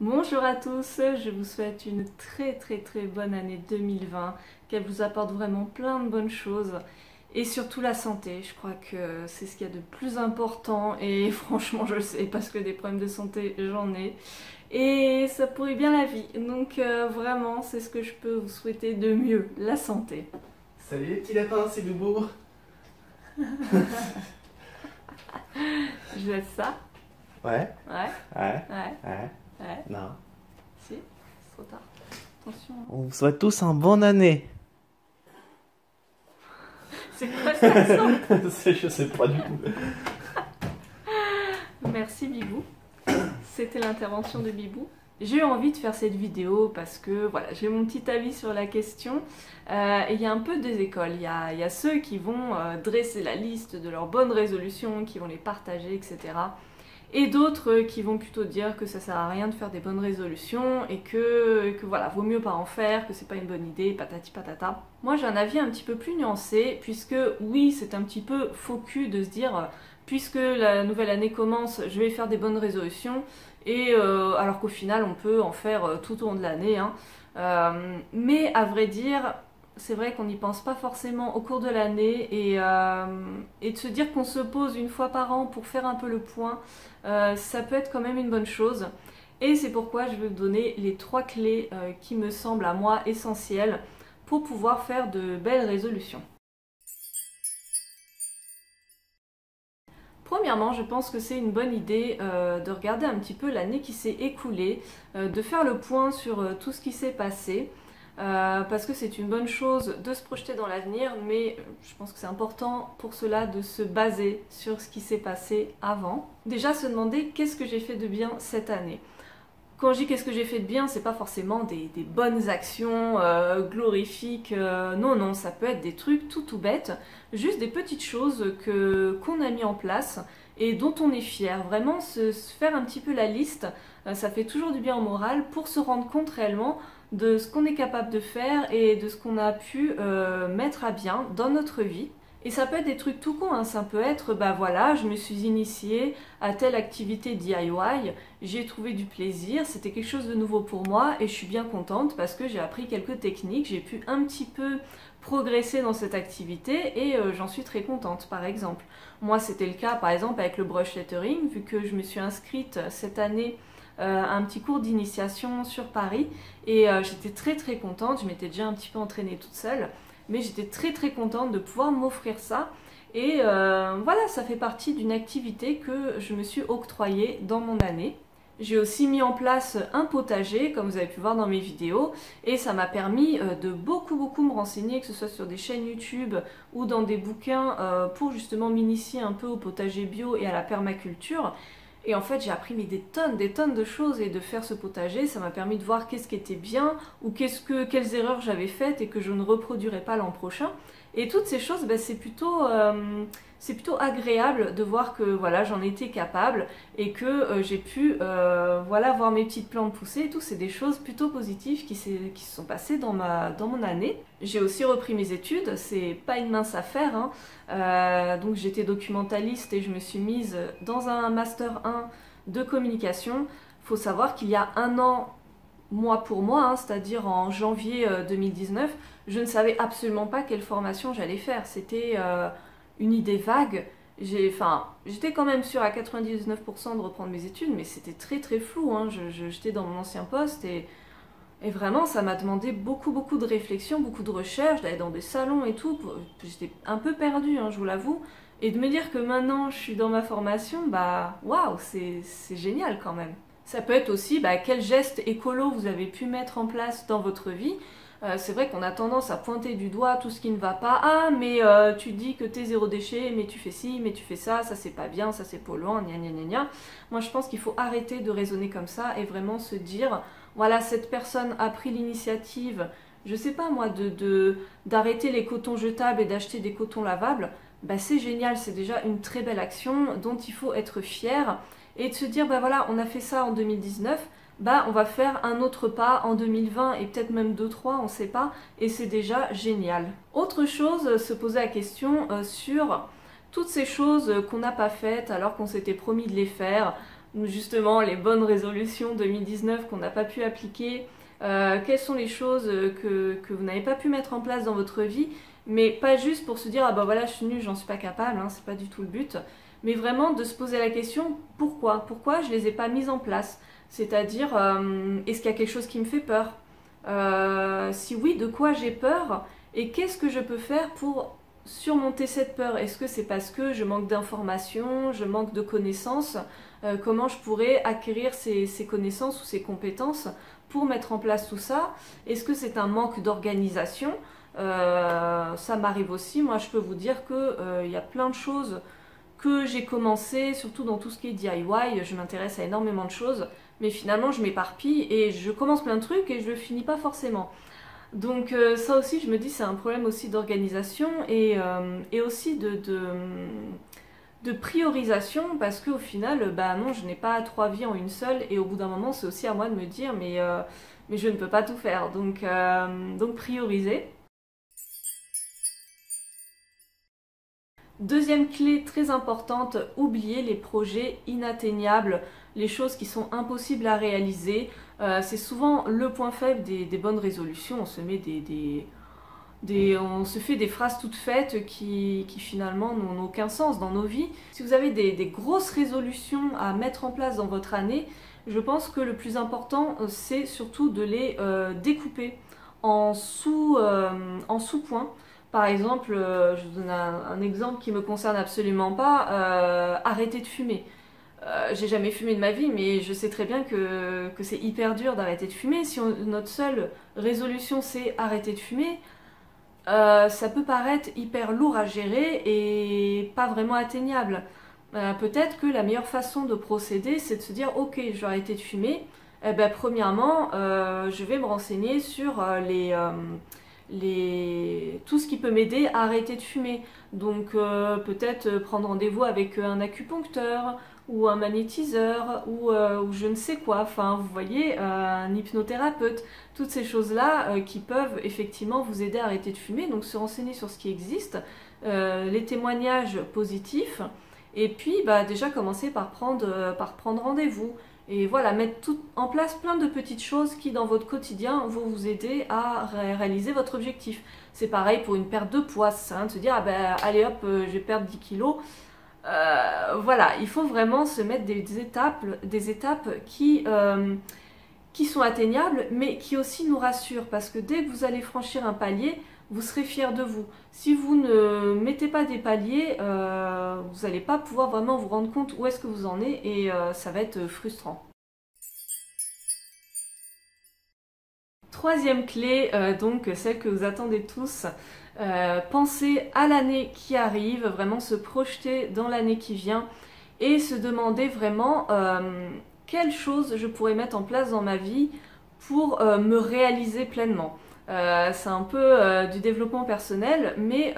Bonjour à tous, je vous souhaite une très bonne année 2020, qu'elle vous apporte vraiment plein de bonnes choses et surtout la santé. Je crois que c'est ce qu'il y a de plus important et franchement je le sais parce que des problèmes de santé j'en ai et ça pourrit bien la vie. Donc vraiment c'est ce que je peux vous souhaiter de mieux, la santé. Salut les petits lapins, c'est Boubou. Je laisse ça. Ouais, Ouais, ouais, ouais, ouais, ouais. non. Si, c'est trop tard. Attention. On vous souhaite tous une bonne année. C'est quoi ça? Je sais pas du tout. Merci Bibou, c'était l'intervention de Bibou. J'ai eu envie de faire cette vidéo parce que voilà, j'ai mon petit avis sur la question et il y a un peu des écoles. Il y a ceux qui vont dresser la liste de leurs bonnes résolutions, qui vont les partager, etc. Et d'autres qui vont plutôt dire que ça sert à rien de faire des bonnes résolutions et que voilà, vaut mieux pas en faire, que c'est pas une bonne idée, patati patata. Moi j'ai un avis un petit peu plus nuancé, puisque oui, c'est un petit peu faux cul de se dire puisque la nouvelle année commence, je vais faire des bonnes résolutions, et alors qu'au final on peut en faire tout au long de l'année. Hein. Mais à vrai dire, c'est vrai qu'on n'y pense pas forcément au cours de l'année et de se dire qu'on se pose une fois par an pour faire un peu le point, ça peut être quand même une bonne chose. Et c'est pourquoi je vais vous donner les 3 clés qui me semblent à moi essentielles pour pouvoir faire de belles résolutions. Premièrement, je pense que c'est une bonne idée de regarder un petit peu l'année qui s'est écoulée, de faire le point sur tout ce qui s'est passé, parce que c'est une bonne chose de se projeter dans l'avenir, mais je pense que c'est important pour cela de se baser sur ce qui s'est passé avant. Déjà se demander qu'est-ce que j'ai fait de bien cette année. Quand je dis qu'est-ce que j'ai fait de bien, c'est pas forcément des bonnes actions glorifiques, non, ça peut être des trucs tout bêtes, juste des petites choses qu'on a mis en place et dont on est fier. Vraiment se faire un petit peu la liste, ça fait toujours du bien au moral pour se rendre compte réellement de ce qu'on est capable de faire et de ce qu'on a pu mettre à bien dans notre vie. Et ça peut être des trucs tout cons, hein. Ça peut être, bah voilà, je me suis initiée à telle activité DIY, j'ai trouvé du plaisir, c'était quelque chose de nouveau pour moi et je suis bien contente parce que j'ai appris quelques techniques, j'ai pu un petit peu progresser dans cette activité et j'en suis très contente par exemple. Moi c'était le cas par exemple avec le brush lettering, vu que je me suis inscrite cette année à un petit cours d'initiation sur Paris et j'étais très contente, je m'étais déjà un petit peu entraînée toute seule. Mais j'étais très contente de pouvoir m'offrir ça. Et voilà, ça fait partie d'une activité que je me suis octroyée dans mon année. J'ai aussi mis en place un potager, comme vous avez pu voir dans mes vidéos, et ça m'a permis de beaucoup me renseigner, que ce soit sur des chaînes YouTube ou dans des bouquins, pour justement m'initier un peu au potager bio et à la permaculture. Et en fait, j'ai appris des tonnes de choses, et de faire ce potager, ça m'a permis de voir qu'est-ce qui était bien ou quelles erreurs j'avais faites et que je ne reproduirai pas l'an prochain. Et toutes ces choses, ben, c'est plutôt agréable de voir que voilà, j'en étais capable et que j'ai pu voilà, voir mes petites plantes pousser et tout. C'est des choses plutôt positives qui se sont passées dans mon année. J'ai aussi repris mes études, c'est pas une mince affaire, hein. Donc j'étais documentaliste et je me suis mise dans un Master 1 de communication. Faut savoir qu'il y a un an, mois pour mois, hein, c'est-à-dire en janvier 2019, je ne savais absolument pas quelle formation j'allais faire. C'était une idée vague. J'étais quand même sûre à 99% de reprendre mes études, mais c'était très flou. Hein. J'étais dans mon ancien poste et vraiment ça m'a demandé beaucoup de réflexion, beaucoup de recherche, d'aller dans des salons et tout. J'étais un peu perdue, hein, je vous l'avoue. Et de me dire que maintenant je suis dans ma formation, bah waouh, c'est génial quand même. Ça peut être aussi quel geste écolo vous avez pu mettre en place dans votre vie. C'est vrai qu'on a tendance à pointer du doigt tout ce qui ne va pas. Ah, mais tu dis que t'es zéro déchet, mais tu fais ci, mais tu fais ça c'est pas bien, ça c'est polluant, gna. Moi je pense qu'il faut arrêter de raisonner comme ça et vraiment se dire, voilà, cette personne a pris l'initiative, je sais pas moi, d'arrêter les cotons jetables et d'acheter des cotons lavables. Bah c'est génial, c'est déjà une très belle action dont il faut être fier. Et de se dire, bah voilà, on a fait ça en 2019, bah on va faire un autre pas en 2020 et peut-être même 2-3, on sait pas, et c'est déjà génial. Autre chose, se poser la question sur toutes ces choses qu'on n'a pas faites alors qu'on s'était promis de les faire. justement les bonnes résolutions 2019 qu'on n'a pas pu appliquer, quelles sont les choses que vous n'avez pas pu mettre en place dans votre vie, mais pas juste pour se dire ah bah voilà je suis nulle, j'en suis pas capable, hein, c'est pas du tout le but, mais vraiment de se poser la question pourquoi je les ai pas mises en place, c'est-à-dire est-ce qu'il y a quelque chose qui me fait peur, si oui, de quoi j'ai peur et qu'est-ce que je peux faire pour surmonter cette peur. Est-ce que c'est parce que je manque d'informations, je manque de connaissances, comment je pourrais acquérir ces connaissances ou ces compétences pour mettre en place tout ça. Est-ce que c'est un manque d'organisation, ça m'arrive aussi. Moi je peux vous dire que y a plein de choses que j'ai commencé, surtout dans tout ce qui est DIY, je m'intéresse à énormément de choses, mais finalement je m'éparpille et je commence plein de trucs et je le finis pas forcément. Donc ça aussi je me dis c'est un problème aussi d'organisation et aussi de priorisation, parce qu'au final bah non, je n'ai pas 3 vies en une seule et au bout d'un moment c'est aussi à moi de me dire mais je ne peux pas tout faire, donc prioriser. Deuxième clé très importante, oubliez les projets inatteignables, les choses qui sont impossibles à réaliser. C'est souvent le point faible des bonnes résolutions. On se met on se fait des phrases toutes faites qui finalement n'ont aucun sens dans nos vies. Si vous avez des grosses résolutions à mettre en place dans votre année, je pense que le plus important c'est surtout de les découper en sous-points. Par exemple, je vous donne un exemple qui me concerne absolument pas, arrêter de fumer. J'ai jamais fumé de ma vie, mais je sais très bien que c'est hyper dur d'arrêter de fumer. Si notre seule résolution c'est arrêter de fumer, ça peut paraître hyper lourd à gérer et pas vraiment atteignable. Peut-être que la meilleure façon de procéder c'est de se dire ok, je vais arrêter de fumer. Eh ben, premièrement, je vais me renseigner sur tout ce qui peut m'aider à arrêter de fumer. Donc peut-être prendre rendez-vous avec un acupuncteur ou un magnétiseur ou je ne sais quoi, enfin vous voyez, un hypnothérapeute, toutes ces choses-là qui peuvent effectivement vous aider à arrêter de fumer. Donc se renseigner sur ce qui existe, les témoignages positifs, et puis bah, déjà commencer par prendre rendez-vous. Et voilà, mettre tout en place plein de petites choses qui dans votre quotidien vont vous aider à réaliser votre objectif. C'est pareil pour une perte de poids, ça sert à rien de se dire ah ben allez hop, je vais perdre 10 kilos. Voilà, il faut vraiment se mettre des étapes qui sont atteignables mais qui aussi nous rassurent, parce que dès que vous allez franchir un palier, vous serez fiers de vous. Si vous ne mettez pas des paliers, vous n'allez pas pouvoir vraiment vous rendre compte où est-ce que vous en êtes et ça va être frustrant. Troisième clé, donc celle que vous attendez tous, pensez à l'année qui arrive, vraiment se projeter dans l'année qui vient et se demander vraiment quelles choses je pourrais mettre en place dans ma vie pour me réaliser pleinement. C'est un peu du développement personnel, mais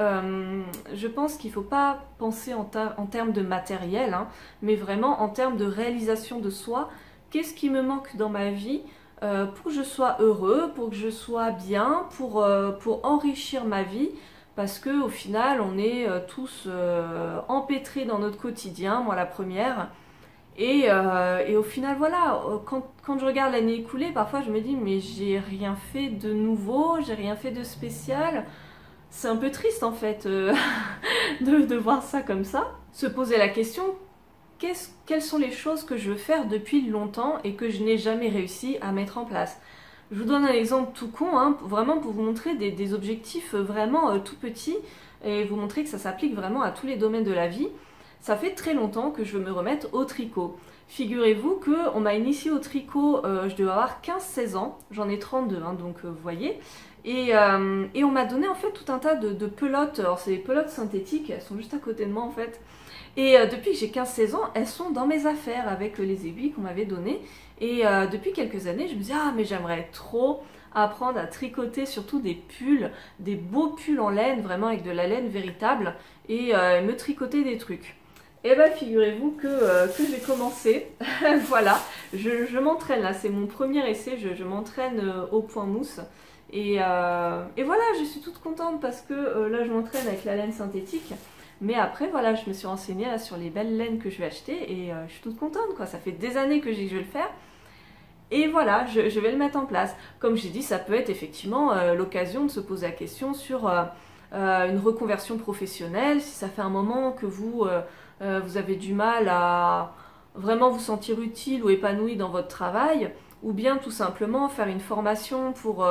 je pense qu'il ne faut pas penser en termes de matériel, hein, mais vraiment en termes de réalisation de soi. Qu'est-ce qui me manque dans ma vie pour que je sois heureux, pour que je sois bien, pour enrichir ma vie, parce qu'au final on est tous empêtrés dans notre quotidien, moi la première. Et au final, voilà, quand je regarde l'année écoulée, parfois je me dis mais j'ai rien fait de nouveau, j'ai rien fait de spécial. C'est un peu triste en fait de voir ça comme ça. Se poser la question, quelles sont les choses que je veux faire depuis longtemps et que je n'ai jamais réussi à mettre en place. Je vous donne un exemple tout con, hein, vraiment pour vous montrer des objectifs vraiment tout petits et vous montrer que ça s'applique vraiment à tous les domaines de la vie. Ça fait très longtemps que je veux me remettre au tricot. Figurez-vous qu'on m'a initiée au tricot, je devais avoir 15-16 ans, j'en ai 32, hein, donc vous voyez. Et on m'a donné en fait tout un tas de pelotes, alors c'est des pelotes synthétiques, elles sont juste à côté de moi en fait. Et depuis que j'ai 15-16 ans, elles sont dans mes affaires avec les aiguilles qu'on m'avait données. Et depuis quelques années, je me disais ah mais j'aimerais trop apprendre à tricoter surtout des pulls, des beaux pulls en laine, vraiment avec de la laine véritable, et me tricoter des trucs. Et bien figurez-vous que j'ai commencé, voilà, je m'entraîne là, c'est mon premier essai, je m'entraîne au point mousse. Et voilà, je suis toute contente parce que là je m'entraîne avec la laine synthétique. Mais après, voilà, je me suis renseignée là, sur les belles laines que je vais acheter et je suis toute contente, quoi. Ça fait des années que je vais le faire. Et voilà, je vais le mettre en place. Comme j'ai dit, ça peut être effectivement l'occasion de se poser la question sur une reconversion professionnelle, si ça fait un moment que vous avez du mal à vraiment vous sentir utile ou épanoui dans votre travail, ou bien tout simplement faire une formation pour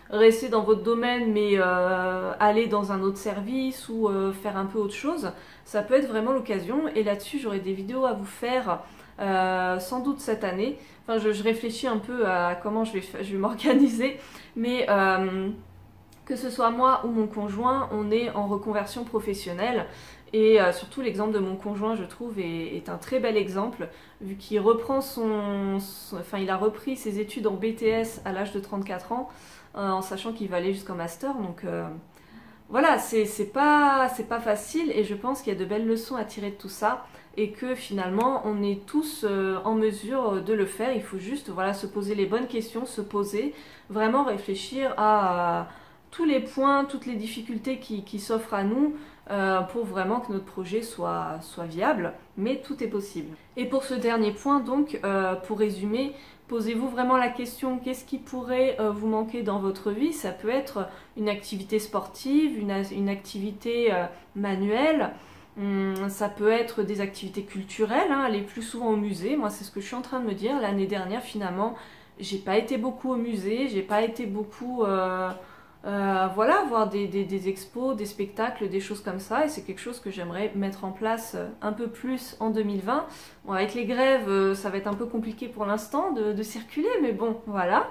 rester dans votre domaine mais aller dans un autre service ou faire un peu autre chose, ça peut être vraiment l'occasion. Et là-dessus, j'aurai des vidéos à vous faire sans doute cette année. Enfin, je réfléchis un peu à comment je vais m'organiser, mais que ce soit moi ou mon conjoint, on est en reconversion professionnelle. Et surtout l'exemple de mon conjoint, je trouve, est un très bel exemple, vu qu'il reprend enfin, il a repris ses études en BTS à l'âge de 34 ans, en sachant qu'il va aller jusqu'en master. Donc voilà, c'est pas facile, et je pense qu'il y a de belles leçons à tirer de tout ça, et que finalement on est tous en mesure de le faire. Il faut juste, voilà, se poser les bonnes questions, se poser, vraiment réfléchir à tous les points, toutes les difficultés qui s'offrent à nous pour vraiment que notre projet soit viable, mais tout est possible. Et pour ce dernier point, donc, pour résumer, posez-vous vraiment la question, qu'est-ce qui pourrait vous manquer dans votre vie? Ça peut être une activité sportive, une activité manuelle, ça peut être des activités culturelles, hein, aller plus souvent au musée. Moi, c'est ce que je suis en train de me dire. L'année dernière, finalement, j'ai pas été beaucoup au musée, j'ai pas été beaucoup... voilà, voir des expos, des spectacles, des choses comme ça, et c'est quelque chose que j'aimerais mettre en place un peu plus en 2020. Bon, avec les grèves, ça va être un peu compliqué pour l'instant de circuler, mais bon, voilà.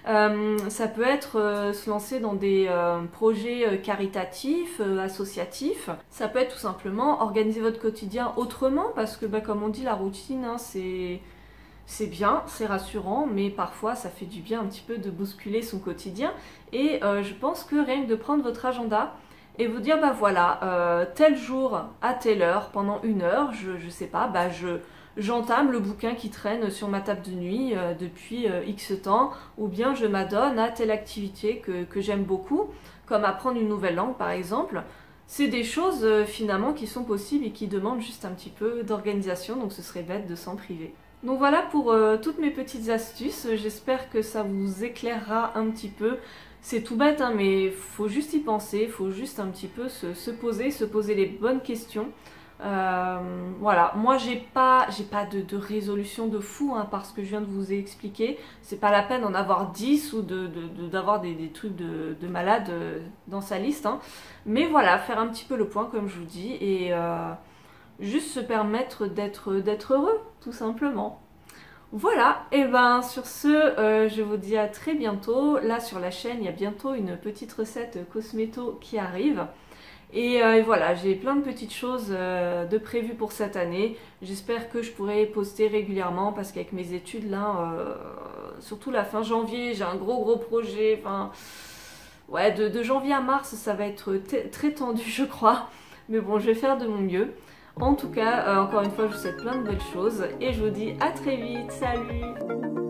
Ça peut être se lancer dans des projets caritatifs, associatifs. Ça peut être tout simplement organiser votre quotidien autrement, parce que bah, comme on dit, la routine, hein, c'est bien, c'est rassurant, mais parfois ça fait du bien un petit peu de bousculer son quotidien. Et je pense que rien que de prendre votre agenda et vous dire, bah voilà, tel jour à telle heure, pendant 1 heure, je sais pas, bah j'entame le bouquin qui traîne sur ma table de nuit depuis X temps, ou bien je m'adonne à telle activité que j'aime beaucoup, comme apprendre une nouvelle langue par exemple. C'est des choses finalement qui sont possibles et qui demandent juste un petit peu d'organisation, donc ce serait bête de s'en priver. Donc voilà pour toutes mes petites astuces, j'espère que ça vous éclairera un petit peu. C'est tout bête, hein, mais faut juste y penser, faut juste un petit peu se poser les bonnes questions. Voilà, moi j'ai pas de résolution de fou, hein, parce que je viens de vous expliquer. C'est pas la peine d'en avoir 10 ou d'avoir des trucs de malade dans sa liste, hein. Mais voilà, faire un petit peu le point comme je vous dis, et juste se permettre d'être heureux, tout simplement. Voilà, et ben sur ce, je vous dis à très bientôt. Là sur la chaîne, il y a bientôt une petite recette cosméto qui arrive. Et voilà, j'ai plein de petites choses de prévues pour cette année. J'espère que je pourrai poster régulièrement, parce qu'avec mes études là, surtout la fin janvier, j'ai un gros projet. Enfin, ouais, de janvier à mars, ça va être très tendu, je crois. Mais bon, je vais faire de mon mieux. En tout cas, encore une fois, je vous souhaite plein de belles choses et je vous dis à très vite. Salut!